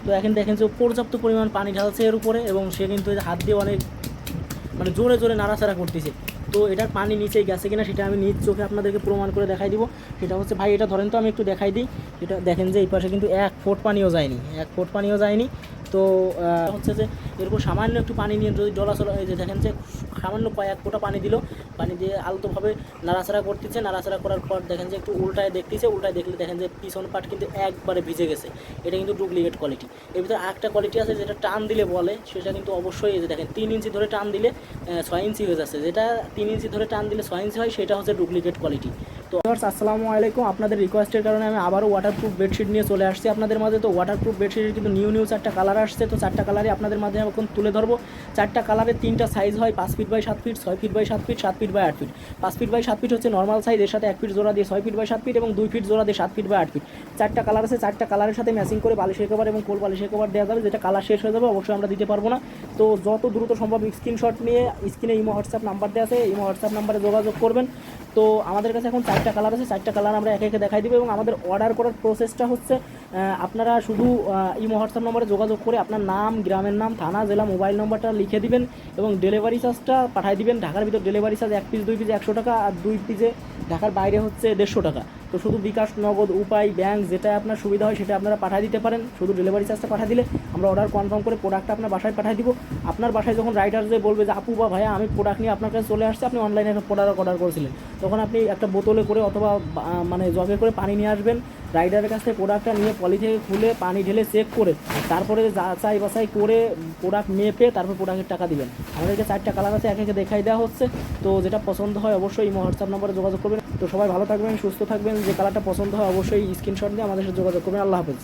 তো এখন দেখেন যে পর্যাপ্ত পরিমাণ পানি ঢালছে এর উপরে, এবং সে কিন্তু হাত দিয়ে অনেক মানে জোরে জোরে নাড়াচাড়া করতেছে। তো এটার পানি নিচেই গেছে কিনা সেটা আমি নিজ চোখে আপনাদেরকে প্রমাণ করে দেখাই দিব। সেটা হচ্ছে, ভাই এটা ধরেন তো, আমি একটু দেখাই দিই। এটা দেখেন যে এই পাশে কিন্তু 1 ফুট পানিও যায়নি, 1 ফুট পানিও যায়নি। তো হচ্ছে যে এরকম সামান্য একটু পানি নিয়ে যদি চলাচল, এই যে দেখেন যে সামান্য কয়েক ফোঁটা পানি দিল, পানি দিয়ে আলতোভাবে নাড়াচাড়া করতেছে। নাড়াচাড়া করার পর দেখেন যে একটু উল্টায় দেখতেছে, উল্টায় দেখলে দেখেন যে পিছন পাট কিন্তু একবারে ভিজে গেছে। এটা কিন্তু ডুপ্লিকেট কোয়ালিটি। এর ভিতরে আরেকটা কোয়ালিটি আছে যেটা টান দিলে বলে, সেটা কিন্তু অবশ্যই এই যে দেখেন 3 ইঞ্চি ধরে টান দিলে 6 ইঞ্চি হয়ে যাচ্ছে। যেটা 3 ইঞ্চি ধরে টান দিলে 6 ইঞ্চি হয়, সেটা হচ্ছে ডুপ্লিকেট কোয়ালিটি। তো আসসালামু আলাইকুম, আপনাদের রিকোয়েস্টের কারণে আমি আবারও ওয়াটারপ্রুফ বেডশিট নিয়ে চলে আসছি আপনাদের মাঝে। তো ওয়াটারপ্রুফ বেডশিটের কিন্তু নিউ 4টা কালার আসছে। তো 4টা কালারই আপনাদের মাঝে এখন তুলে ধরবো। 4টা কালারের 3টা সাইজ হয়, 5 feet by 7 feet, 6 feet by 7 feet, 7 feet by 8 feet. 5 feet by 7 feet হচ্ছে নর্মাল সাইজ, এর সাথে 1 ফিট জোড়া দিয়ে 6 ফিট বাই 7 ফিট, এবং 2 ফিট জোড়া দিয়ে 7 ফিট বাই 8 ফিট। 4টা কালার আছে। 4টা কালারের সাথে ম্যাচিং করে বালিশের কভার এবং কোল বালিশের কভার দেওয়া যাবে। যেটা কালার শেষ হয়ে যাবে অবশ্যই আমরা দিতে পারবো না। তো যত দ্রুত সম্ভব স্ক্রিনশট নিয়ে স্ক্রিনে ইমো হোয়াটসঅ্যাপ নাম্বার দেওয়া আছে, ইমো হোয়াটসঅ্যাপ নাম্বারে যোগাযোগ করবেন। তো আমাদের কাছে এখন 4টা কালার আছে। 4টা কালার আমরা একে একে দেখাই দিব। এবং আমাদের অর্ডার করার প্রসেসটা হচ্ছে, আপনারা শুধু ইমো হোয়াটসঅ্যাপ নম্বরে যোগাযোগ করে আপনার নাম, গ্রামের নাম, থানা, জেলা, মোবাইল নম্বরটা লিখে দিবেন এবং ডেলিভারি চার্জটা পাঠিয়ে দিবেন। ঢাকার ভিতর ডেলিভারি চার্জ 1 পিস 2 পিস 100 টাকা, আর 2 পিসে ঢাকার বাইরে হচ্ছে 150 টাকা। তো শুধু বিকাশ, নগদ, উপায়, ব্যাংক যেটা আপনার সুবিধা হয় সেটা আপনারা পাঠিয়ে দিতে পারেন। শুধু ডেলিভারি চার্জটা পাঠিয়ে দিলে আমরা অর্ডার কনফার্ম করে প্রোডাক্টটা আপনার বাসায় পাঠিয়ে দিব। আপনার বাসায় যখন রাইডার যে বলবে যে আপু বা ভাইয়া আমি প্রোডাক্ট নিয়ে আপনার কাছে চলে আসছে, আপনি অনলাইনে একটা প্রোডাক্ট অর্ডার করেছিলেন, তখন আপনি একটা বোতলে করে অথবা মানে জগে করে পানি নিয়ে আসবেন। রাইডারের কাছ থেকে প্রোডাক্টটা নিয়ে পলি থেকে খুলে পানি ঢেলে চেক করে তারপরে যাচাই বাছাই করে প্রোডাক্ট মেপে তারপর প্রোডাক্টের টাকা দিবেন। আমাদেরকে 4টা কালার আছে, একে একে দেখাই দেওয়া হচ্ছে। তো যেটা পছন্দ হয় অবশ্যই ইমো হোয়াটসঅ্যাপ নম্বরে যোগাযোগ করবেন। তো সবাই ভালো থাকবেন, সুস্থ থাকবেন। যে কালারটা পছন্দ হয় অবশ্যই স্ক্রিনশট দিয়ে আমাদের সাথে যোগাযোগ করবেন। আল্লাহ হাফেজ।